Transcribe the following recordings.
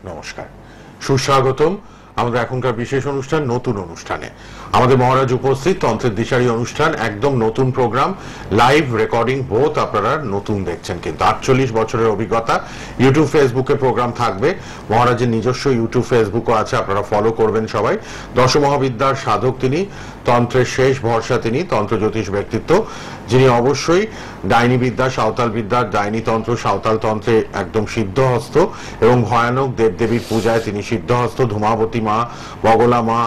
নমস্কার, সুস্বাগতম আমাদের এখনকার বিশেষ অনুষ্ঠান, নতুন অনুষ্ঠানে আমাদের মহারাজ উপস্থিত। তন্ত্রের দিশারি অনুষ্ঠান, একদম নতুন প্রোগ্রাম, লাইভ রেকর্ডিং বোথ আপনারা নতুন দেখছেন। কিন্তু 48 বছরের অভিজ্ঞতা। ইউটিউব ফেসবুকে প্রোগ্রাম থাকবে, মহারাজের নিজস্ব ইউটিউব ফেসবুকও আছে, আপনারা ফলো করবেন সবাই। দশমহাবিদ্যার সাধক তিনি, তন্ত্রের শেষ ভরসা তিনি, তন্ত্র জ্যোতিষ ব্যক্তিত্ব, যিনি অবশ্যই ডাইনি বিদ্যা, সাঁওতাল বিদ্যা, ডাইনি তন্ত্র, সাঁওতাল তন্ত্রে একদম সিদ্ধহস্ত এবং ভয়ানক দেবদেবীর পূজায় তিনি সিদ্ধহস্ত। ধূমাবতী মা, বগলা মা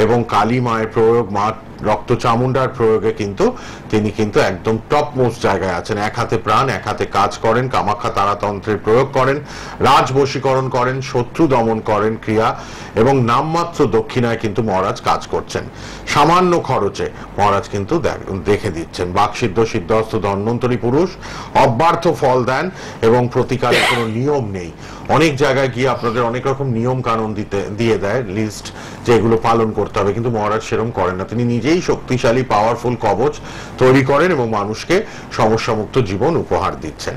এবং কালী মায়ের প্রয়োগ, মা রক্ত চামুন্ডার প্রয়োগে কিন্তু তিনি একদম টপ মোস্ট জায়গায় আছেন। এক হাতে প্রাণ, এক হাতে কাজ করেন, কামাখ্যা তারাতন্ত্রের প্রয়োগ করেন, রাজ বশীকরণ করেন, শত্রু দমন করেন ক্রিয়া, এবং নামমাত্র দক্ষিণায় কিন্তু মহারাজ কাজ করছেন। সামান্য খরচে মহারাজ কিন্তু দেখে দিচ্ছেন। বাকসিদ্ধ, সিদ্ধহস্ত, ধন্বন্তরী পুরুষ, অব্যর্থ ফল দেন এবং প্রতিকারের কোনো নিয়ম নেই। অনেক জায়গায় গিয়ে আপনাদের অনেক রকম নিয়ম কানুন দিয়ে দেয় লিস্ট, যেগুলো পালন করতে হবে, কিন্তু মহারাজ সেরকম করেন না। তিনি নিজেই শক্তিশালী পাওয়ারফুল কবচ তৈরি করেন এবং মানুষকে সমস্যামুক্ত জীবন উপহার দিচ্ছেন।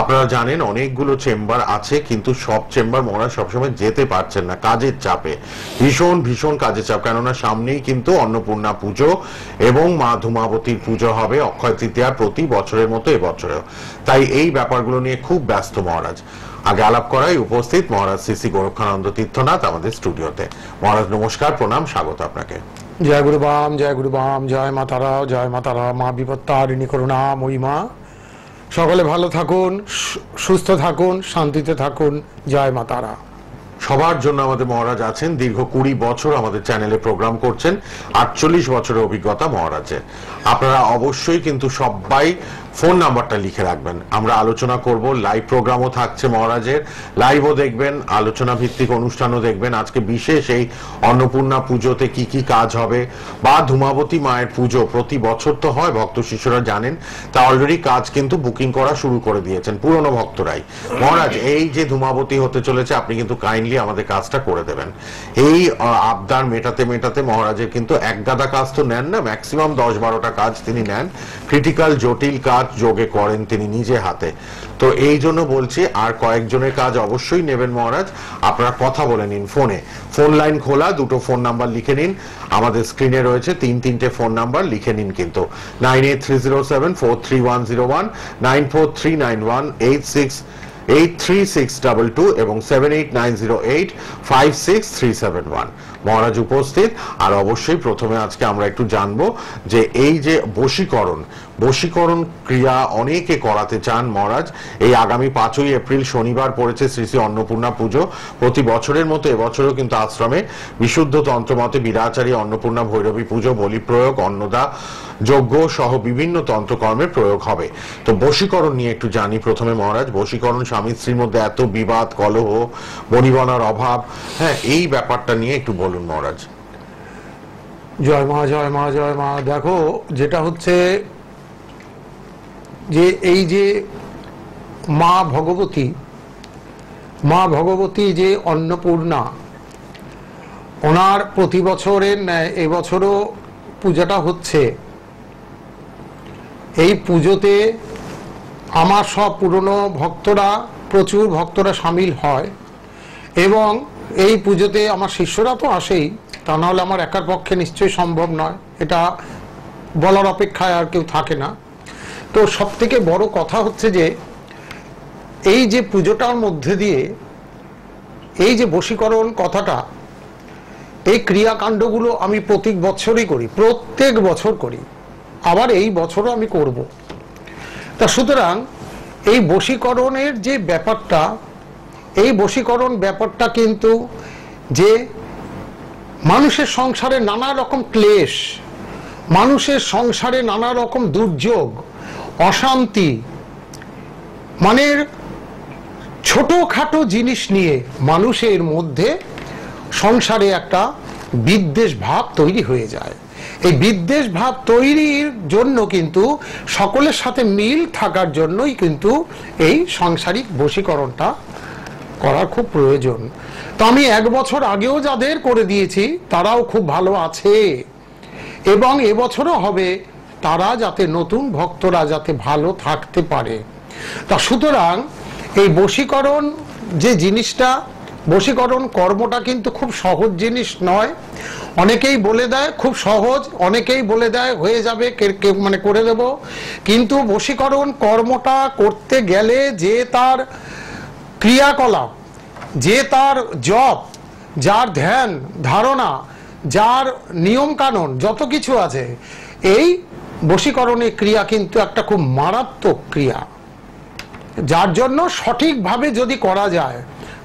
আপনারা জানেন অনেকগুলো চেম্বার আছে, কিন্তু সব চেম্বার মহারাজ সবসময় যেতে পারছেন না কাজের চাপে, ভীষণ ভীষণ কাজের চাপ। কেননা সামনেই কিন্তু অন্নপূর্ণা পুজো এবং মা ধূমাবতীর পুজো হবে অক্ষয় তৃতীয়ার প্রতি বছরের মতো এবছরেও। তাই এই ব্যাপারগুলো নিয়ে খুব ব্যস্ত মহারাজ। আগে আলাপ করাই উপস্থিত মহারাজ শ্রী শ্রী গোরক্ষানন্দ তীর্থনাথ আমাদের স্টুডিওতে। মহারাজ নমস্কার, প্রণাম, স্বাগত আপনাকে। জয় গুরু বাম, জয় গুরু বাম, জয় মা তারা, জয় মা তারা, মা বিপত্তারিণী করুণা মহিমা। সকলে ভালো থাকুন, সুস্থ থাকুন, শান্তিতে থাকুন, জয় মা তারা। সবার জন্য আমাদের মহারাজ আছেন। দীর্ঘ 20 বছর আমাদের চ্যানেলে প্রোগ্রাম করছেন, 48 বছরের অভিজ্ঞতা মহারাজের। আপনারা অবশ্যই কিন্তু সবাই ফোন নাম্বারটা লিখে রাখবেন। আমরা আলোচনা করব, লাইভ প্রোগ্রামও থাকছে মহারাজের, লাইভও দেখবেন, আলোচনা ভিত্তিক অনুষ্ঠানও দেখবেন। আজকে বিশেষ এই অন্নপূর্ণা পুজোতে কি কি কাজ হবে, বা ধূমাবতী মায়ের পুজো প্রতি বছর তো হয়, ভক্ত শিষ্যরা জানেন, তা অলরেডি কাজ কিন্তু বুকিং করা শুরু করে দিয়েছেন পুরনো ভক্তরাই। মহারাজ, এই যে ধূমাবতী হতে চলেছে, আপনি কিন্তু কাইন্ডলি আমাদের কাজটা করে দেবেন। এই আবদার মেটাতে মেটাতে মহারাজের কিন্তু এক গাদা কাজ তো নেন না, ম্যাক্সিমাম 10-12টা কাজ তিনি নেন। ক্রিটিক্যাল জটিল কাজ যোগে করেন তিনি নিজে হাতে। তো এই জন্য বলছি, আর কয়েকজনের কাজ অবশ্যই নেবেন মহারাজ। আপনারা কথা বলে নিন ফোনে, ফোন লাইন খোলা, দুটো ফোন নাম্বার লিখে নিন। আমাদের স্ক্রিনে রয়েছে 3-3টে ফোন নাম্বার, লিখে নিন কিন্তু 9830743101, 943918683622 এবং 7890856371। মহারাজ উপস্থিত। আর অবশ্যই প্রথমে আজকে আমরা একটু জানবো যে এই যে বশীকরণ ক্রিয়া অনেকে করাতে চান মহারাজ। এই আগামী 5ই এপ্রিল শনিবার পড়েছে শ্রী শ্রী অন্নপূর্ণা পুজো। প্রতি বছরের মতো এবছরও কিন্তু আশ্রমে বিশুদ্ধ তন্ত্রমতে বিরাচারী অন্নপূর্ণা ভৈরবী পুজো, বলি প্রয়োগ, অন্নদা যজ্ঞ সহ বিভিন্ন তন্ত্রকর্মের প্রয়োগ হবে। তো বশীকরণ নিয়ে একটু জানি প্রথমে মহারাজ। বশীকরণ, স্বামী স্ত্রীর মধ্যে এত বিবাদ, কলহ, বনিবনার অভাব, হ্যাঁ, এই ব্যাপারটা নিয়ে একটু বলুন মহারাজ। জয় মা, জয় মা, জয় মা। দেখো, যেটা হচ্ছে যে এই যে মা ভগবতী যে অন্নপূর্ণা, ওনার প্রতি বছরের ন্যায় এবছরও পূজাটা হচ্ছে। এই পুজোতে আমার সব পুরনো ভক্তরা, প্রচুর ভক্তরা সামিল হয়, এবং এই পুজোতে আমার শিষ্যরা তো আসেই, তা নাহলে আমার একার পক্ষে নিশ্চয়ই সম্ভব নয়, এটা বলার অপেক্ষায় আর কেউ থাকে না। তো সব থেকে বড় কথা হচ্ছে যে এই যে পুজোটার মধ্যে দিয়ে এই যে বশীকরণ কথাটা, এই ক্রিয়াকাণ্ডগুলো আমি প্রত্যেক বছর করি, আবার এই বছরও আমি করব। তা সুতরাং এই বশীকরণের যে ব্যাপারটা, এই বশীকরণ ব্যাপারটা কিন্তু যে মানুষের সংসারে নানা রকম ক্লেশ, মানুষের সংসারে নানা রকম দুর্যোগ, অশান্তি, মানে ছোটখাটো জিনিস নিয়ে মানুষের মধ্যে সংসারে একটা বিদ্বেষ ভাব তৈরি হয়ে যায়। এই বিদ্বেষ ভাব তৈরির জন্য কিন্তু সকলের সাথে মিল থাকার জন্যই কিন্তু এই সাংসারিক বশীকরণটা করার খুব প্রয়োজন। তো আমি 1 বছর আগেও যাদের করে দিয়েছি তারাও খুব ভালো আছে, এবং এবছরও হবে, তারা যাতে নতুন ভক্তরা যাতে ভালো থাকতে পারে। তা সুতরাং এই বশীকরণ যে জিনিসটা বশীকরণ কর্মটা কিন্তু খুব সহজ জিনিস নয়। অনেকেই বলে দেয় খুব সহজ, অনেকেই বলে দেয় হয়ে যাবে, মানে করে দেব, কিন্তু বশীকরণ কর্মটা করতে গেলে যে তার ক্রিয়াকলাপ, যে তার জপ, যার ধ্যান ধারণা, যার নিয়ম কানুন যত কিছু আছে, এই বশীকরণের ক্রিয়া কিন্তু একটা খুব মারাত্মক ক্রিয়া, যার জন্য সঠিকভাবে যদি করা যায়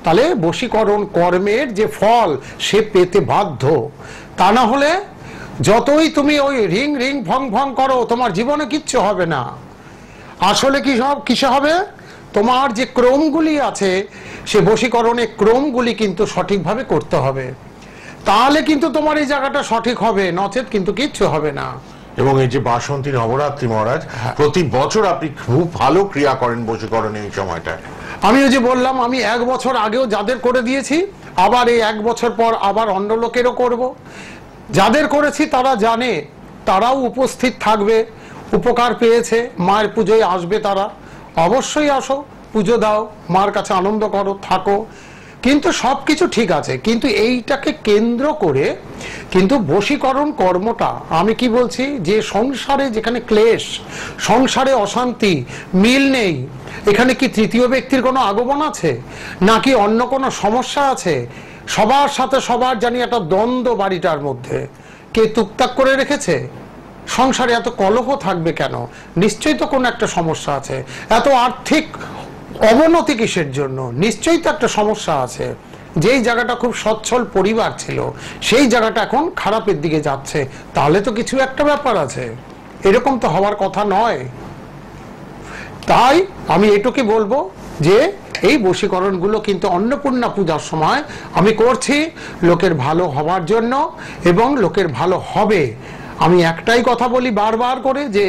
তাহলে বশীকরণ কর্মের যে ফল সে পেতে বাধ্য। তা না হলে যতই তুমি ওই রিং রিং ভং ভং করো, তোমার জীবনে কিচ্ছু হবে না। আসলে কিসে হবে, তোমার যে ক্রমগুলি আছে সে বশীকরণের ক্রমগুলি কিন্তু সঠিকভাবে করতে হবে, তাহলে কিন্তু তোমার এই জায়গাটা সঠিক হবে, নচেত কিন্তু কিচ্ছু হবে না। এবং এই যে বাসন্তী নবরাত্রি মহারাজ, প্রতি বছর আপনি খুব ভালো ক্রিয়া করেন বশীকরণে এই সময়টা। আমি ওই যে বললাম, আমি 1 বছর আগেও যাদের করে দিয়েছি, আবার এই 1 বছর পর আবার অন্য লোকেরও করব। যাদের করেছি তারা জানে, তারাও উপস্থিত থাকবে, উপকার পেয়েছে, মায়ের পুজোয় আসবে, তারা অবশ্যই আসো, পুজো দাও, মার কাছে আনন্দ করো, থাকো, কিন্তু সবকিছু ঠিক আছে। কিন্তু এইটাকে কেন্দ্র করে কিন্তু বশীকরণ কর্মটা, আমি কি বলছি, যে সংসারে যেখানে ক্লেশ, সংসারে অশান্তি, মিল নেই, এখানে কি তৃতীয় ব্যক্তির কোনো আগমন আছে, নাকি অন্য কোনো সমস্যা আছে, সবার সাথে সবার জানি একটা দ্বন্দ্ব বাড়িটার মধ্যে, কে টুকটাক করে রেখেছে, সংসারে এত কলহ থাকবে কেন, নিশ্চয়ই তো কোনো একটা সমস্যা আছে, এত আর্থিক অবনতি কিসের জন্য, নিশ্চয়ই তো একটা সমস্যা আছে, যেই জায়গাটা খুব সচ্ছল পরিবার ছিল সেই জায়গাটা এখন খারাপের দিকে যাচ্ছে, তাহলে তো কিছু একটা ব্যাপার আছে, এরকম তো হওয়ার কথা নয়। তাই আমি এটুকু বলবো যে এই বশীকরণগুলো কিন্তু অন্নপূর্ণা পূজার সময় আমি করছি লোকের ভালো হওয়ার জন্য, এবং লোকের ভালো হবে। আমি একটাই কথা বলি বারবার করে, যে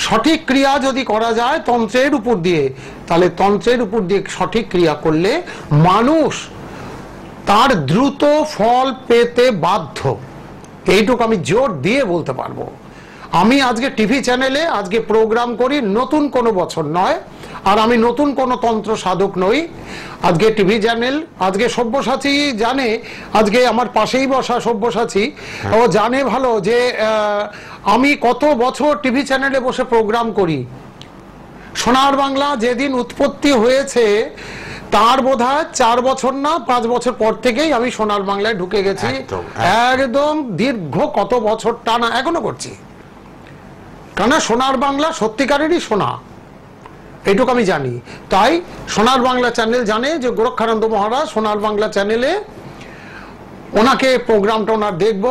সঠিক ক্রিয়া যদি করা যায় তন্ত্রের উপর দিয়ে, তাহলে তন্ত্রের উপর দিয়ে সঠিক ক্রিয়া করলে মানুষ তার দ্রুত ফল পেতে বাধ্য, এইটুকু আমি জোর দিয়ে বলতে পারবো। আমি আজকে টিভি চ্যানেলে আজকে প্রোগ্রাম করি, নতুন কোনো বছর নয়, আর আমি নতুন কোনো তন্ত্র সাধক নই। আজকে টিভি চ্যানেল, আজকে সব্যসাচী জানে, আজকে আমার পাশেই বসা সব্যসাচী, ও জানে ভালো যে আমি কত বছর টিভি চ্যানেলে বসে প্রোগ্রাম করি। সোনার বাংলা যেদিন উৎপত্তি হয়েছে তার বোধহয় 4 বছর না 5 বছর পর থেকেই আমি সোনার বাংলায় ঢুকে গেছি, একদম দীর্ঘ কত বছর টানা এখনো করছি, কারণ সোনার বাংলা সত্যিকারেরই সোনা, এইটুকু আমি জানি। তাই সোনার বাংলা চ্যানেল জানে যে গোরক্ষানন্দ মহারাজ সোনার বাংলা চ্যানেলে, ওনাকে প্রোগ্রামটা ওনার দেখব,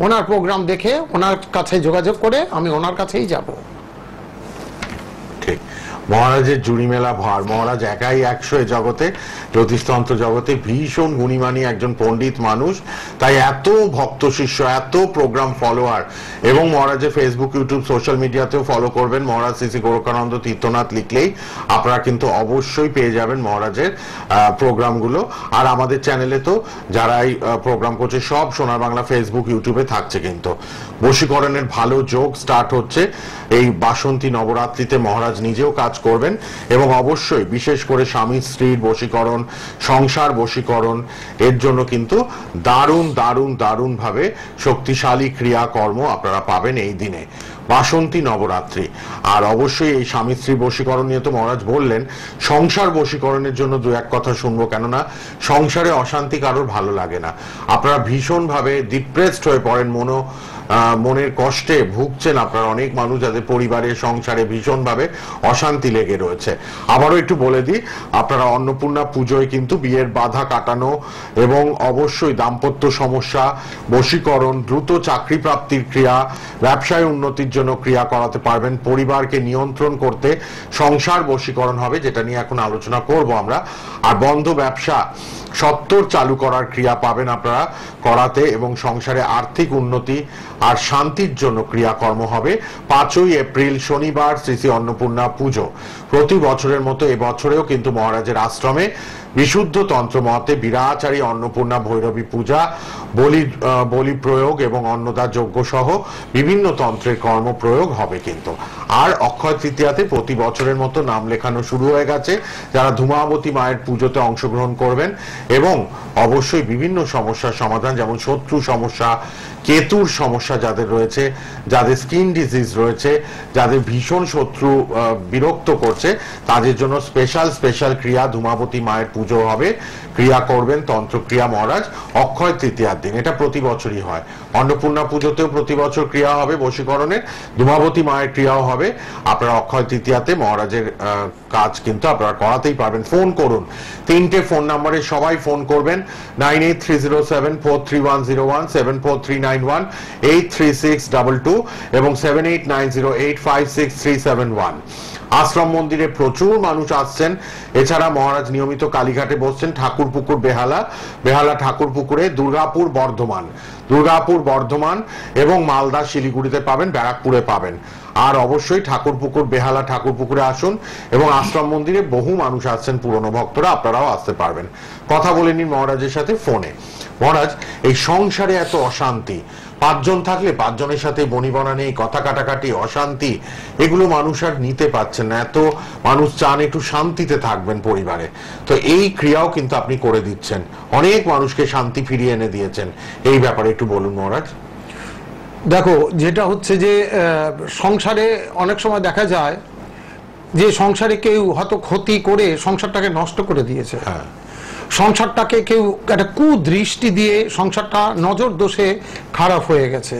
ওনার প্রোগ্রাম দেখে ওনার কাছে যোগাযোগ করে আমি ওনার কাছেই যাব। ঠিক, মহারাজের জুড়ি মেলা ভার, মহারাজ একাই 100 জগতে, জ্যোতিষতন্ত্র জগতে ভীষণ গুণীমানী একজন পণ্ডিত মানুষ, তাই এত ভক্ত শিষ্য, এত প্রোগ্রাম ফলোয়ার, এবং মহারাজের ফেসবুক, ইউটিউব, সোশ্যাল মিডিয়াতেও ফলো করবেন, মহারাজ শ্রী শ্রী গোরক্ষানন্দ তীর্থনাথ লিখলেই আপনারা কিন্তু অবশ্যই পেয়ে যাবেন মহারাজের প্রোগ্রামগুলো। আর আমাদের চ্যানেলে তো যারাই প্রোগ্রাম করছে সব সোনার বাংলা ফেসবুক, ইউটিউবে থাকছে। কিন্তু বশীকরণের ভালো যোগ স্টার্ট হচ্ছে এই বাসন্তী নবরাত্রিতে, মহারাজ নিজেও কাজ করবেন, এবং অবশ্যই বিশেষ করে স্বামী স্ত্রীর বশীকরণ, সংসার বশীকরণ, এর জন্য কিন্তু দারুণ দারুণ দারুণ ভাবে শক্তিশালী ক্রিয়াকর্ম আপনারা পাবেন এই দিনে, বাসন্তী নবরাত্রি। আর অবশ্যই এই স্বামী স্ত্রী বশীকরণ নিয়ে তো মহারাজ বললেন, সংসার বশীকরণের জন্য 2-1 কথা শুনবো, কেননা সংসারে অশান্তি কারোর ভালো লাগে না, আপনারা ভীষণ ভাবে ডিপ্রেসড হয়ে পড়েন, মনের কষ্টে ভুগছেন আপনারা, অনেক মানুষ যাদের পরিবারে সংসারে ভীষণভাবে অশান্তি লেগে রয়েছে। আবারও একটু বলে দিই, আপনারা অন্নপূর্ণা পুজোয় কিন্তু বিয়ের বাধা কাটানো এবং অবশ্যই দাম্পত্য সমস্যা, বশীকরণ, দ্রুত চাকরি প্রাপ্তির ক্রিয়া, ব্যবসায় উন্নতির জন্য ক্রিয়া করাতে পারবেন, পরিবারকে নিয়ন্ত্রণ করতে সংসার বশীকরণ হবে, যেটা নিয়ে এখন আলোচনা করব আমরা। আর বন্ধ ব্যবসা সত্তর চালু করার ক্রিয়া পাবেন আপনারা করাতে, এবং সংসারে আর্থিক উন্নতি আর শান্তির জন্য ক্রিয়াকর্ম হবে। 5ই এপ্রিল শনিবার শ্রী শ্রী অন্নপূর্ণা পুজো। প্রতি বছরের মতো এবছরেও কিন্তু মহারাজের আশ্রমে বিশুদ্ধ তন্ত্র মতে বিরাচারী অন্নপূর্ণা ভৈরবী পূজা, বলি প্রয়োগ এবং অন্নদান যজ্ঞ সহ বিভিন্ন তন্ত্রের কর্ম প্রয়োগ হবে কিন্তু। আর অক্ষয় তৃতীয়াতে প্রতি বছরের মতো নাম লেখানো শুরু হয়ে গেছে যারা ধূমাবতী মায়ের পুজোতে অংশগ্রহণ করবেন, এবং অবশ্যই বিভিন্ন সমস্যার সমাধান, যেমন শত্রু সমস্যা, কেতুর সমস্যা যাদের রয়েছে, যাদের স্কিন ডিজিজ রয়েছে, যাদের ভীষণ শত্রু বিরক্ত করছে, তাদের জন্য স্পেশাল ক্রিয়া ধূমাবতী মায়ের পুজো হবে, ক্রিয়া করবেন তন্ত্রক্রিয়া মহারাজ অক্ষয় তৃতীয়ার দিন। এটা প্রতি বছরই হয়। অন্নপূর্ণা পুজোতেও প্রতি বছর ক্রিয়া হবে বশীকরণের, ধূমাবতী মায়ের ক্রিয়াও হবে। আপনারা অক্ষয় তৃতীয়াতে মহারাজের কাজ কিন্তু আপনারা করাতেই পারবেন। ফোন করুন, 3টে ফোন নাম্বারে সবাই ফোন করবেন, 9830743101, 74391, 83622 এবং 7890856371। আশ্রম মন্দিরে প্রচুর মানুষ আসছেন। এছাড়া মহারাজ নিয়মিত কালীঘাটে বসছেন, ঠাকুরপুকুর বেহালা ঠাকুরপুকুরে, দুর্গাপুর বর্ধমান এবং মালদা শিলিগুড়িতে পাবেন, ব্যারাকপুরে পাবেন। আর অবশ্যই ঠাকুরপুকুর বেহালা ঠাকুরপুকুরে আসুন, এবং আশ্রম মন্দিরে বহু মানুষ আসছেন পুরনো ভক্তরা, আপনারাও আসতে পারবেন। কথা বলে নিন মহারাজের সাথে ফোনে। মহারাজ, এই সংসারে এত অশান্তি, 5 জন থাকলে 5 জনের সাথে বনিবনা নেই, কথা কাটাকাটি, অশান্তি, এগুলো মানুষ আর নিতে পারছেন না। এত মানুষ চান একটু শান্তিতে থাকবেন পরিবারে, তো এই ক্রিয়াও কিন্তু আপনি করে দিচ্ছেন, অনেক মানুষকে শান্তি ফিরিয়ে এনে দিয়েছেন। এই ব্যাপারে একটু বলুন মহারাজ। দেখো, যেটা হচ্ছে যে সংসারে অনেক সময় দেখা যায় যে সংসারে কেউ হয়তো ক্ষতি করে সংসারটাকে নষ্ট করে দিয়েছে, সংসারটাকে কেউ একটা কুদৃষ্টি দিয়ে সংসারটা নজর দোষে খারাপ হয়ে গেছে।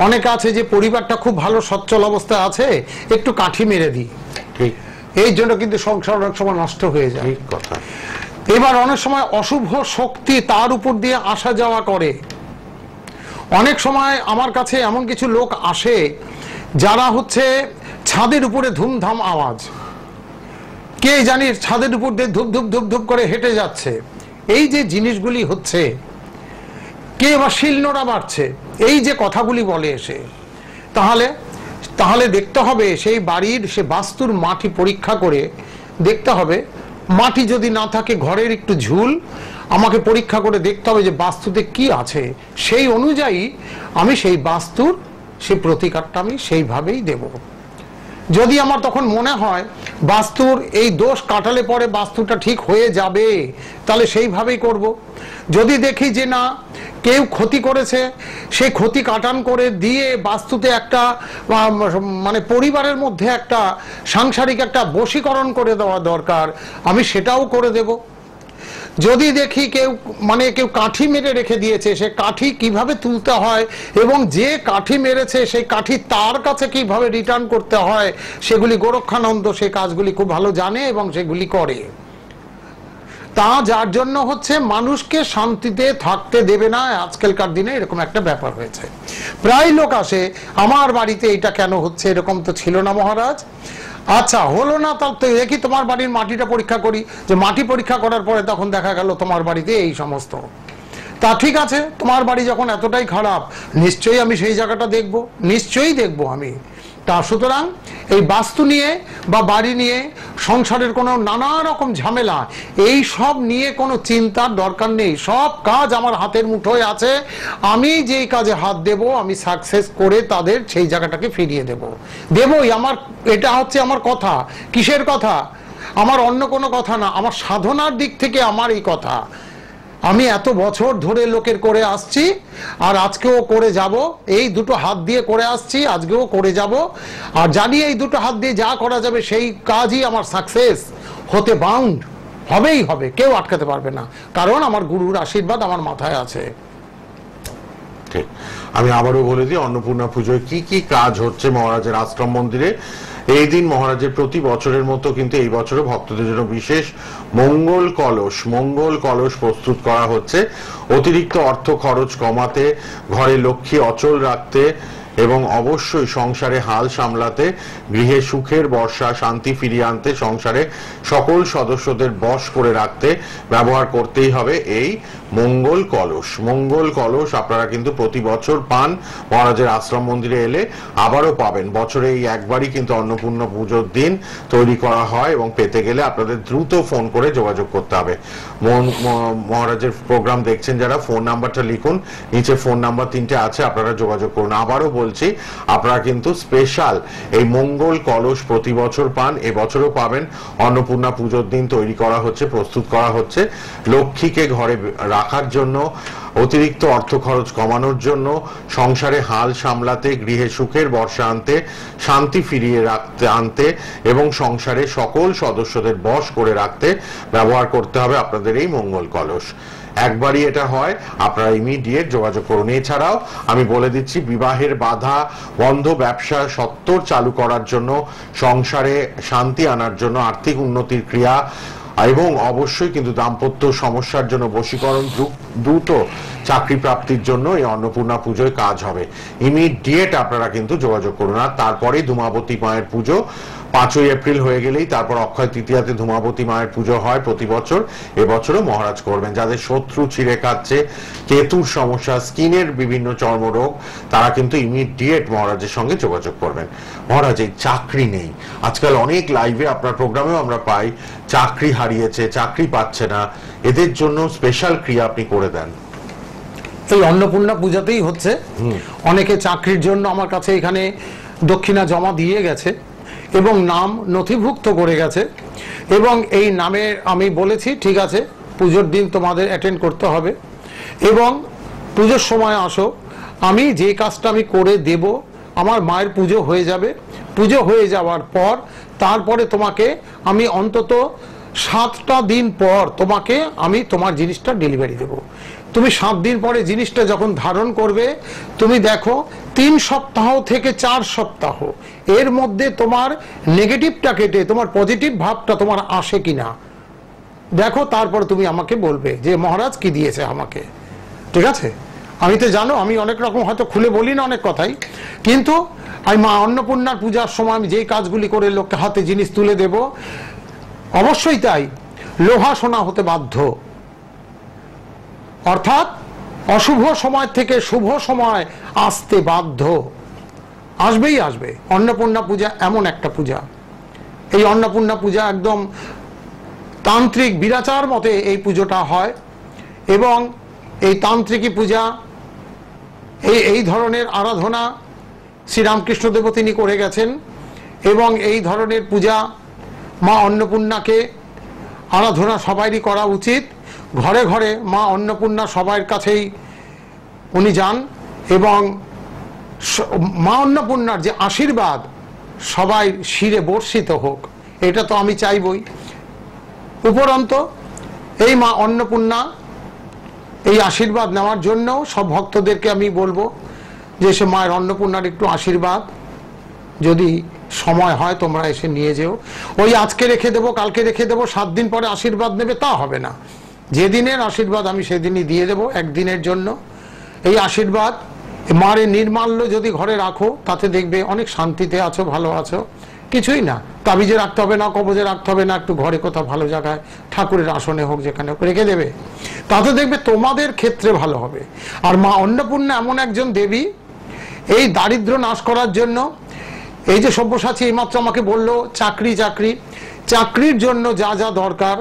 অনেকে আছে যে পরিবারটা খুব ভালো সচ্ছল অবস্থায় আছে, একটু কাঠি মেরে দিই, এই জন্য কিন্তু সংসার অনেক সময় নষ্ট হয়ে যায়। এবার অনেক সময় অশুভ শক্তি তার উপর দিয়ে আসা যাওয়া করে। অনেক সময় আমার কাছে এমন কিছু লোক আসে যারা হচ্ছে ছাদের উপরে ধুমধাম আওয়াজ, কে জানি ছাদের উপর দিয়ে ধুপ ধুপ ধুপ ধুপ করে হেঁটে যাচ্ছে, এই যে জিনিসগুলি হচ্ছে, কে বা শিলনোড়া বাড়ছে, এই যে কথাগুলি বলে এসে, তাহলে দেখতে হবে সেই বাড়ির সে বাস্তুর মাটি পরীক্ষা করে দেখতে হবে। মাটি যদি না থাকে, ঘরের একটু ঝুল আমাকে পরীক্ষা করে দেখতে হবে যে বাস্তুতে কি আছে, সেই অনুযায়ী আমি সেই বাস্তুর সেই প্রতিকারটা আমি সেইভাবেই দেব। যদি আমার তখন মনে হয় বাস্তুর এই দোষ কাটালে পরে বাস্তুটা ঠিক হয়ে যাবে, তাহলে সেইভাবেই করব। যদি দেখি যে না, কেউ ক্ষতি করেছে, সেই ক্ষতি কাটান করে দিয়ে বাস্তুতে একটা মানে পরিবারের মধ্যে একটা সাংসারিক একটা বশীকরণ করে দেওয়া দরকার, আমি সেটাও করে দেব। যদি দেখি কেউ কাঠি মেরে রেখে দিয়েছে, সে কাঠি কিভাবে তুলতে হয় এবং যে কাঠি মেরেছে সেই কাঠি তার কাছে কিভাবে রিটার্ন করতে হয়, সেগুলি গোরক্ষানন্দ সেই কাজগুলি খুব ভালো জানে এবং সেগুলি করে। তা যার জন্য হচ্ছে মানুষকে শান্তিতে থাকতে দেবে না, আজকালকার দিনে এরকম একটা ব্যাপার হয়েছে। প্রায় লোক আসে, আমার বাড়িতে এটা কেন হচ্ছে, এরকম তো ছিল না মহারাজ। আচ্ছা, হলো না, তাহলে তো দেখি তোমার বাড়ির মাটিটা পরীক্ষা করি। যে মাটি পরীক্ষা করার পরে তখন দেখা গেল তোমার বাড়িতে এই সমস্ত। তা ঠিক আছে, তোমার বাড়ি যখন এতটাই খারাপ, নিশ্চয়ই আমি সেই জায়গাটা দেখব, নিশ্চয়ই দেখব আমি। তা সুতরাং এই বাস্তু নিয়ে বা বাড়ি নিয়ে সংসারের কোনো নানা রকম ঝামেলা, এই সব নিয়ে কোনো চিন্তার দরকার নেই। সব কাজ আমার হাতের মুঠোয় আছে, আমি যেই কাজে হাত দেব আমি সাকসেস করে তাদের সেই জায়গাটাকে ফিরিয়ে দেবই। আমার এটা হচ্ছে আমার কথা। কিসের কথা? আমার অন্য কোনো কথা না, আমার সাধনার দিক থেকে আমার এই কথা। আমি এত বছর ধরে লোকের করে আসছি, আর আজকেও করে যাব। এই দুটো হাত দিয়ে করে আসছি, আজকেও করে যাব। আর জানি এই দুটো হাত দিয়ে যা করা যাবে সেই কাজই আমার সাকসেস হতে বাউন্ড, হবেই হবে, কেউ আটকাতে পারবে না, কারণ আমার গুরুর আশীর্বাদ আমার মাথায় আছে। ঠিক, আমি আবারও বলে দিই অন্নপূর্ণা পুজোয় কি কি কাজ হচ্ছে মহারাজের আশ্রম মন্দিরে। এই দিন মহারাজের প্রতি বছরের মতো কিন্তু এই বছরও ভক্তদের জন্য বিশেষ মঙ্গল কলস প্রস্তুত করা হচ্ছে, অতিরিক্ত অর্থ খরচ কমাতে, ঘরে লক্ষ্মী অচল রাখতে এবং অবশ্যই সংসারে হাল সামলাতে, গৃহে সুখের বর্ষা, শান্তি ফিরিয়ে আনতে, সংসারে সকল সদস্যদের বশ করে রাখতে ব্যবহার করতেই হবে এই মঙ্গল কলস। মঙ্গল কলস আপনারা কিন্তু প্রতি বছর পান, মহারাজের আশ্রম মন্দিরে এলে আবারও পাবেন। বছরে এই একবারই কিন্তু অন্নপূর্ণা পুজোর দিন তৈরি করা হয় এবং পেতে গেলে আপনাদের দ্রুত ফোন করে যোগাযোগ করতে হবে। মহারাজের প্রোগ্রাম দেখছেন যারা, ফোন নাম্বারটা লিখুন, নিচে ফোন নাম্বার 3টে আছে, আপনারা যোগাযোগ করুন। আবারও বলছি, আপনারা কিন্তু স্পেশাল এই মঙ্গল কলস প্রতি বছর পান, এবছরও পাবেন। অন্নপূর্ণা পুজোর দিন তৈরি করা হচ্ছে, প্রস্তুত করা হচ্ছে লক্ষ্মীকে ঘরে রাখার জন্য, অতিরিক্ত অর্থ খরচ কমানোর জন্য, সংসারে হাল সামলাতে, গৃহে সুখের বর্ষা আনতে, শান্তি ফিরিয়ে আনতে এবং সংসারে সকল সদস্যদের বশ করে রাখতে ব্যবহার করতে হবে আপনাদের এই মঙ্গল কলস। একবারই এটা হয়, আপনারা ইমিডিয়েট যোগাযোগ করুন। এছাড়াও আমি বলে দিচ্ছি, বিবাহের বাধা বন্ধ, ব্যবসা সত্তর চালু করার জন্য, সংসারে শান্তি আনার জন্য, আর্থিক উন্নতির ক্রিয়া এবং অবশ্যই কিন্তু দাম্পত্য সমস্যার জন্য, বশীকরণ, দ্রুত চাকরি প্রাপ্তির জন্য এই অন্নপূর্ণা পুজোয় কাজ হবে। ইমিডিয়েট আপনারা কিন্তু যোগাযোগ করুন। আর তারপরেই ধূমাবতী মায়ের পুজো 5ই এপ্রিল হয়ে গেলেই তারপর অক্ষয় তৃতীয়াতে ধূমাবতী মায়ের পুজো হয় প্রতি বছর, এবছরও মহারাজ করবেন। যাদের শত্রু ছিঁড়ে খাচ্ছে, কেতুর সমস্যা, স্কিনের বিভিন্ন চর্মরোগ, তারা কিন্তু ইমিডিয়েট মহারাজের সঙ্গে যোগাযোগ করবেন। মহারাজ, এই চাকরি নেই, আজকাল অনেক লাইভে আপনার প্রোগ্রামেও আমরা পাই, চাকরি হারিয়েছে, চাকরি পাচ্ছে না, এদের জন্য স্পেশাল ক্রিয়া আপনি করে দেন। এই অন্নপূর্ণা পূজাতেই হচ্ছে। অনেকে চাকরির জন্য আমার কাছে এখানে দক্ষিণা জমা দিয়ে গেছে এবং নাম নথিভুক্ত করে গেছে, এবং এই নামে আমি বলেছি ঠিক আছে পুজোর দিন তোমাদের অ্যাটেন্ড করতে হবে এবং পুজোর সময় আসো, আমি যে কাজটা আমি করে দেব, আমার মায়ের পুজো হয়ে যাবে, পুজো হয়ে যাওয়ার পর তারপরে তোমাকে আমি অন্তত 7টা দিন পর তোমাকে আমি তোমার জিনিসটা ডেলিভারি দেব। তুমি 7 দিন পরে জিনিসটা যখন ধারণ করবে, তুমি দেখো 3 সপ্তাহ থেকে 4 সপ্তাহ এর মধ্যে তোমার নেগেটিভটা কেটে তোমার পজিটিভ ভাবটা তোমার আসে কিনা দেখো, তারপর তুমি আমাকে বলবে যে মহারাজ কি দিয়েছে আমাকে। ঠিক আছে, আমি তো জানো আমি অনেক রকম হয়তো খুলে বলি না অনেক কথাই, কিন্তু আমি মা অন্নপূর্ণার পূজার সময় আমি যেই কাজগুলি করে লোককে হাতে জিনিস তুলে দেব, অবশ্যই তাই লোহা সোনা হতে বাধ্য। অর্থাৎ অশুভ সময় থেকে শুভ সময় আসতে বাধ্য, আসবেই আসবে। অন্নপূর্ণা পূজা এমন একটা পূজা, এই অন্নপূর্ণা পূজা একদম তান্ত্রিক বিরাচার মতে এই পুজোটা হয় এবং এই তান্ত্রিকী পূজা, এই ধরনের আরাধনা শ্রীরামকৃষ্ণদেব তিনি করে গেছেন এবং এই ধরনের পূজা মা অন্নপূর্ণাকে আরাধনা সবারই করা উচিত। ঘরে ঘরে মা অন্নপূর্ণা সবার কাছেই উনি যান এবং মা অন্নপূর্ণার যে আশীর্বাদ সবাই শিরে বর্ষিত হোক, এটা তো আমি চাইবই। উপরন্ত এই মা অন্নপূর্ণা এই আশীর্বাদ নেওয়ার জন্য সব ভক্তদেরকে আমি বলবো যে সে মায়ের অন্নপূর্ণার একটু আশীর্বাদ যদি সময় হয় তোমরা এসে নিয়ে যেও। ওই আজকে রেখে দেবো কালকে রেখে দেবো 7 দিন পরে আশীর্বাদ নেবে তা হবে না। যেদিনের আশীর্বাদ আমি সেদিনই দিয়ে দেবো একদিনের জন্য। এই আশীর্বাদ মায়ের নির্মাল্য যদি ঘরে রাখো তাতে দেখবে অনেক শান্তিতে আছো, ভালো আছো। কিছুই না, তাবিজে রাখতে হবে না, কবজে রাখতে হবে না, একটু ঘরে কোথাও ভালো জায়গায় ঠাকুরের আসনে হোক যেখানে হোক রেখে দেবে, তাতে দেখবে তোমাদের ক্ষেত্রে ভালো হবে। আর মা অন্নপূর্ণা এমন একজন দেবী, এই দারিদ্র নাশ করার জন্য, এই যে সব্যসাচী এইমাত্র আমাকে বললো চাকরি চাকরি, চাকরির জন্য যা যা দরকার,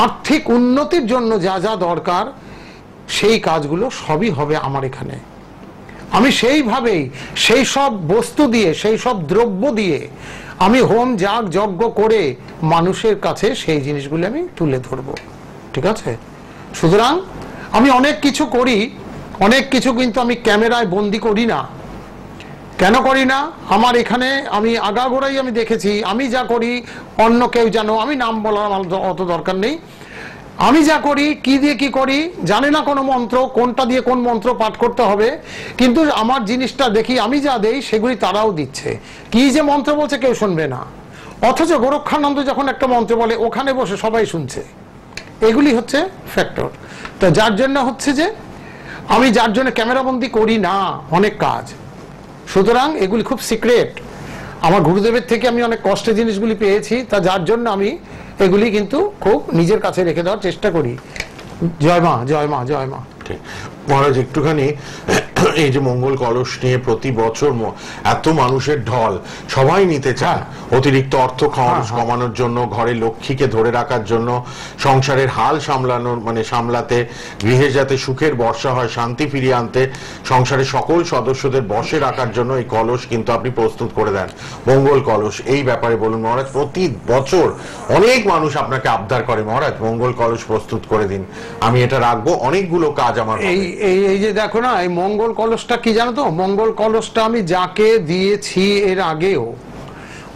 আর্থিক উন্নতির জন্য যা যা দরকার, সেই কাজগুলো সবই হবে আমার এখানে। আমি সেইভাবেই সেই সব বস্তু দিয়ে, সেই সব দ্রব্য দিয়ে আমি হোম যাগ যজ্ঞ করে মানুষের কাছে সেই জিনিসগুলো আমি তুলে ধরবো। ঠিক আছে, সুতরাং আমি অনেক কিছু করি, অনেক কিছু কিন্তু আমি ক্যামেরায় বন্দি করি না। কেন করি না? আমার এখানে আমি আগাগোড়াই আমি দেখেছি, আমি যা করি অন্য কেউ জানো, আমি নাম বলার অত দরকার নেই। আমি যা করি, কি দিয়ে কি করি জানে না কোনো মন্ত্র, কোনটা দিয়ে কোন মন্ত্র পাঠ করতে হবে, কিন্তু আমার জিনিসটা দেখি আমি যা দেই সেগুলি তারাও দিচ্ছে। কি যে মন্ত্র বলছে কেউ শুনবে না, অথচ গোরক্ষানন্দ যখন একটা মন্ত্র বলে ওখানে বসে সবাই শুনছে। এগুলি হচ্ছে ফ্যাক্টর। তো যার জন্য হচ্ছে যে আমি যার জন্য ক্যামেরাবন্দি করি না অনেক কাজ, সুতরাং এগুলি খুব সিক্রেট। আমার গুরুদেবের থেকে আমি অনেক কষ্টে জিনিসগুলি পেয়েছি, তা যার জন্য আমি এগুলি কিন্তু খুব নিজের কাছে রেখে দেওয়ার চেষ্টা করি। জয় মা, জয় মা, জয় মা। মহারাজ, একটুখানি এই যে মঙ্গল কলস নিয়ে প্রতি বছর এত মানুষের ঢল, সবাই নিতে চায় অতিরিক্ত অর্থ কমানোর জন্য, ঘরে লক্ষ্মীকে ধরে রাখার জন্য, সংসারের হাল সামলানোর সামলাতে, গৃহে যাতে সুখের বর্ষা হয়, শান্তি ফিরিয়ে আনতে, সংসারের সকল সদস্যদের বশে রাখার জন্য এই কলস কিন্তু আপনি প্রস্তুত করে দেন, মঙ্গল কলস। এই ব্যাপারে বলুন মহারাজ। প্রতি বছর অনেক মানুষ আপনাকে আবদার করে, মহারাজ মঙ্গল কলস প্রস্তুত করে দিন, আমি এটা রাখবো, অনেকগুলো কাজ আমার। এই যে দেখো না, এই মঙ্গল কলসটা কি জানো তো? মঙ্গল কলসটা আমি যাকে দিয়েছি এর আগেও,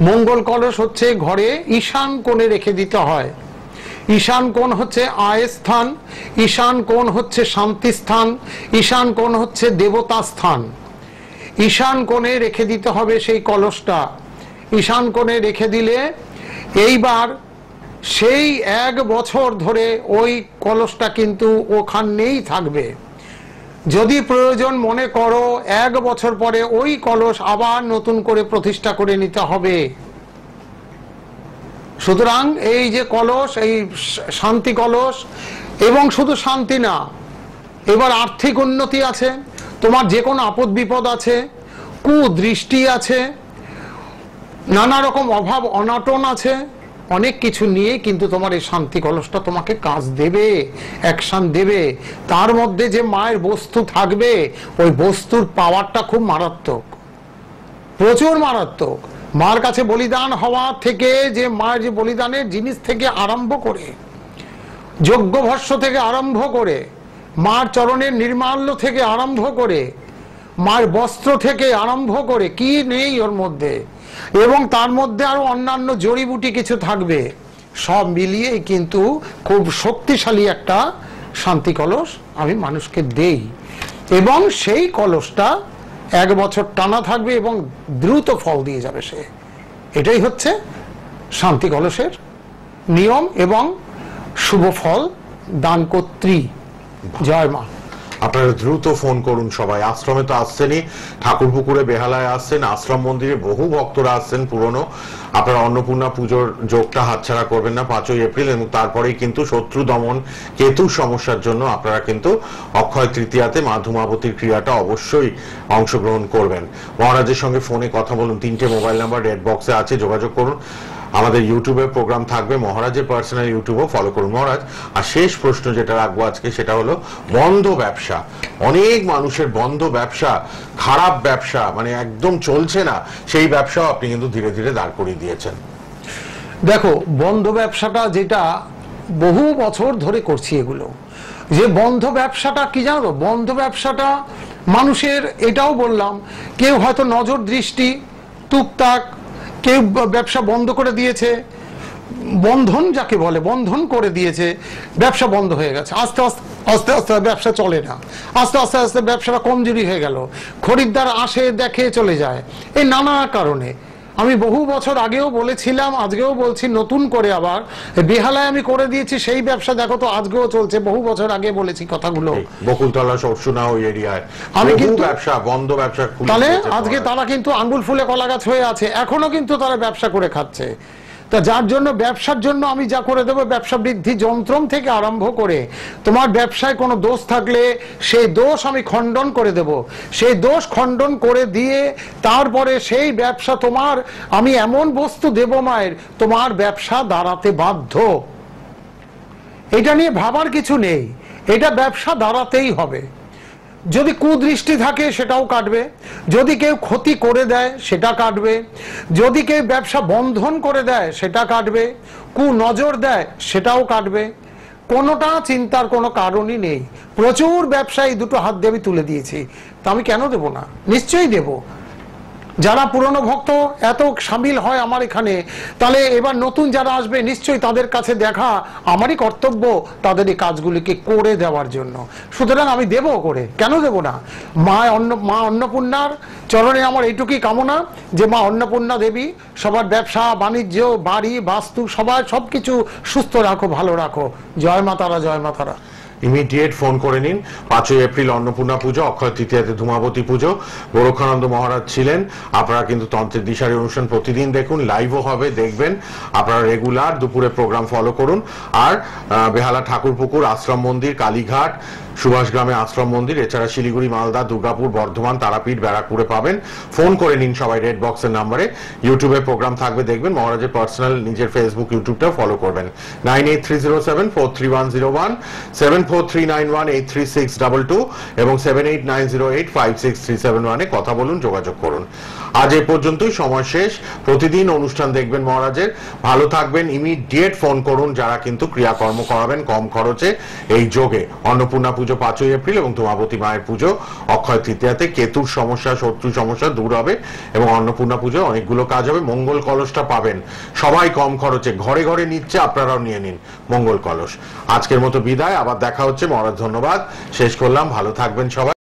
মঙ্গল কলস হচ্ছে ঘরে ঈশান কোণে রেখে দিতে হয়। ঈশান কোণ হচ্ছে আয় স্থান, ঈশান কোণ হচ্ছে শান্তি স্থান, ঈশান কোণ হচ্ছে দেবতা স্থান। ঈশান কোণে রেখে দিতে হবে সেই কলসটা। ঈশান কোণে রেখে দিলে এইবার সেই 1 বছর ধরে ওই কলসটা কিন্তু ওখানেই থাকবে। যদি প্রয়োজন মনে করো 1 বছর পরে ওই কলস আবার নতুন করে প্রতিষ্ঠা করে নিতে হবে। সুতরাং এই যে কলস, এই শান্তি কলস, এবং শুধু শান্তি না, এবার আর্থিক উন্নতি আছে, তোমার যে কোনো আপদ বিপদ আছে, কুদৃষ্টি আছে, নানা রকম অভাব অনাটন আছে, অনেক কিছু নিয়ে কিন্তু তোমার এই শান্তি কলসটা তোমাকে কাজ দেবে, অ্যাকশন দেবে। তার মধ্যে যে মায়ের বস্তু থাকবে, ওই বস্তুর পাওয়ারটা খুব মারাত্মক, প্রচুর মারাত্মক। মার কাছে বলিদান হওয়া থেকে, যে মায়ের যে বলিদানের জিনিস থেকে আরম্ভ করে, যজ্ঞ ভস্য থেকে আরম্ভ করে, মার চরণের নির্মাল্য থেকে আরম্ভ করে, মায়ের বস্ত্র থেকে আরম্ভ করে, কি নেই ওর মধ্যে, এবং তার মধ্যে আরো অন্যান্য জড়িবুটি কিছু থাকবে, সব মিলিয়ে কিন্তু খুব শক্তিশালী একটা শান্তি কলস আমি মানুষকে দেই। এবং সেই কলসটা 1 বছর টানা থাকবে এবং দ্রুত ফল দিয়ে যাবে সে। এটাই হচ্ছে শান্তি কলসের নিয়ম এবং শুভ ফল দানকর্ত্রী। জয় মা। আপনারা দ্রুত ফোন করুন সবাই। আশ্রমে তো আসছেনই, ঠাকুরপুকুরে বেহালায় আসছেন, আশ্রম মন্দিরে বহু ভক্তরা আসছেন পুরনো। আপনারা অন্নপূর্ণা পুজোর যোগটা হাতছাড়া করবেন না 5ই এপ্রিল, এবং তারপরেই কিন্তু শত্রু দমন কেতুর সমস্যার জন্য আপনারা কিন্তু অক্ষয় তৃতীয়াতে মা ধূমাবতীর ক্রিয়াটা অবশ্যই অংশগ্রহণ করবেন। মহারাজের সঙ্গে ফোনে কথা বলুন, 3টে মোবাইল নাম্বার রেড বক্সে আছে, যোগাযোগ করুন। আমাদের ইউটিউবে প্রোগ্রাম থাকবে, মহারাজের পার্সোনাল ইউটিউবও ফলো করুন মহারাজ। আর শেষ প্রশ্ন যেটা রাখবো আজকে, সেটা হলো বন্ধ ব্যবসা। অনেক মানুষের বন্ধ ব্যবসা, খারাপ ব্যবসা, একদম চলছে না, সেই ব্যবসাও আপনি কিন্তু ধীরে ধীরে দাঁড় করিয়ে দিয়েছেন। দেখো, বন্ধ ব্যবসাটা যেটা বহু বছর ধরে করছি, এগুলো যে বন্ধ ব্যবসাটা কি জানো? বন্ধ ব্যবসাটা মানুষের, এটাও বললাম, কেউ হয়তো নজর দৃষ্টি টুকটাক, কেউ ব্যবসা বন্ধ করে দিয়েছে, বন্ধন যাকে বলে, বন্ধন করে দিয়েছে, ব্যবসা বন্ধ হয়ে গেছে, আস্তে আস্তে আস্তে আস্তে ব্যবসা চলে না, আস্তে আস্তে আস্তে ব্যবসাটা কমজোরি হয়ে গেল, খরিদ্দার আসে দেখে চলে যায়, এই নানা কারণে। আমি বহু বছর আগেও বলেছিলাম, আজকেও বলছি নতুন করে আবার, বেহালায় আমি করে দিয়েছি সেই ব্যবসা, দেখো তো আজকেও চলছে, বহু বছর আগে বলেছি কথাগুলো। বকুলতলা সরসুনা ওই এরিয়ায় আমি কিন্তু ব্যবসা বন্ধ, ব্যবসা তাহলে আজকে তারা কিন্তু আঙ্গুল ফুলে কলা গাছ হয়ে আছে, এখনো কিন্তু তারা ব্যবসা করে খাচ্ছে। তা যার জন্য ব্যবসার জন্য আমি যা করে দেবো, ব্যবসা বৃদ্ধি যন্ত্রম থেকে আরম্ভ করে, তোমার ব্যবসায় কোনো দোষ থাকলে সেই দোষ আমি খণ্ডন করে দেব, সেই দোষ খণ্ডন করে দিয়ে তারপরে সেই ব্যবসা তোমার, আমি এমন বস্তু দেব মায়ের, তোমার ব্যবসা দাঁড়াতে বাধ্য। এটা নিয়ে ভাবার কিছু নেই, এটা ব্যবসা দাঁড়াতেই হবে। যদি কুদৃষ্টি থাকে সেটাও কাটবে, যদি কেউ ক্ষতি করে দেয় সেটা কাটবে, যদি কেউ ব্যবসা বন্ধন করে দেয় সেটা কাটবে, কুনজর দেয় সেটাও কাটবে। কোনোটা চিন্তার কোনো কারণই নেই। প্রচুর ব্যবসায়ী দুটো হাত দিয়ে আমি তুলে দিয়েছি, তা আমি কেন দেব না? নিশ্চয়ই দেব। যারা পুরনো ভক্ত এত সামিল হয় আমার এখানে, তাহলে এবার নতুন যারা আসবে নিশ্চয়ই তাদের কাছে দেখা আমারই কর্তব্য তাদের এই কাজগুলিকে করে দেওয়ার জন্য। সুতরাং আমি দেব করে, কেন দেব না? মা অন্নপূর্ণার চরণে আমার এইটুকুই কামনা যে মা অন্নপূর্ণা দেবী সবার ব্যবসা বাণিজ্য বাড়ি বাস্তু সবার সবকিছু সুস্থ রাখো, ভালো রাখো। জয় মা তারা, জয় মা তারা। ইমিডিয়েট ফোন করে নিন। 5ই এপ্রিল অন্নপূর্ণা পুজো, অক্ষয় তৃতীয়াতে ধূমাবতী পুজো, গোরক্ষানন্দ মহারাজ ছিলেন। আপনারা কিন্তু তন্ত্রের দিশারি অনুষ্ঠান প্রতিদিন দেখুন, লাইভও হবে, দেখবেন। আপনারা রেগুলার দুপুরে প্রোগ্রাম ফলো করুন। আর বেহালা ঠাকুরপুকুর আশ্রম মন্দির, কালীঘাট, সুভাষগ্রামে আশ্রম মন্দির, এছাড়া শিলিগুড়ি, মালদা, দুর্গাপুর, বর্ধমান, তারাপীঠ, ব্যারাকপুরে পাবেন। ফোন করে নিন সবাই রেড বক্সের নাম্বারে। ইউটিউবে প্রোগ্রাম থাকবে, দেখবেন। মহারাজের পার্সোনাল নিজের ফেসবুক, ইউটিউবটা ফলো করবেন। 9830743101, 7439183622 এবং 7890856371 এ কথা বলুন, যোগাযোগ করুন। আজ এ পর্যন্তই, সময় শেষ। প্রতিদিন অনুষ্ঠান দেখবেন মহারাজের। ভালো থাকবেন। ইমিডিয়েট ফোন করুন যারা কিন্তু ক্রিয়াকর্ম করাবেন কম খরচে এই যোগে। অন্নপূর্ণা পুজো 5ই এপ্রিল এবং ধূমাবতী মায়ের পুজো অক্ষয় তৃতীয়াতে। কেতুর সমস্যা, শত্রু সমস্যা দূর হবে এবং অন্নপূর্ণা পুজো অনেকগুলো কাজ হবে। মঙ্গল কলসটা পাবেন সবাই কম খরচে, ঘরে ঘরে নিচ্ছে, আপনারাও নিয়ে নিন মঙ্গল কলস। আজকের মতো বিদায়, আবার দেখা হচ্ছে। মহারাজ ধন্যবাদ, শেষ করলাম। ভালো থাকবেন সবাই।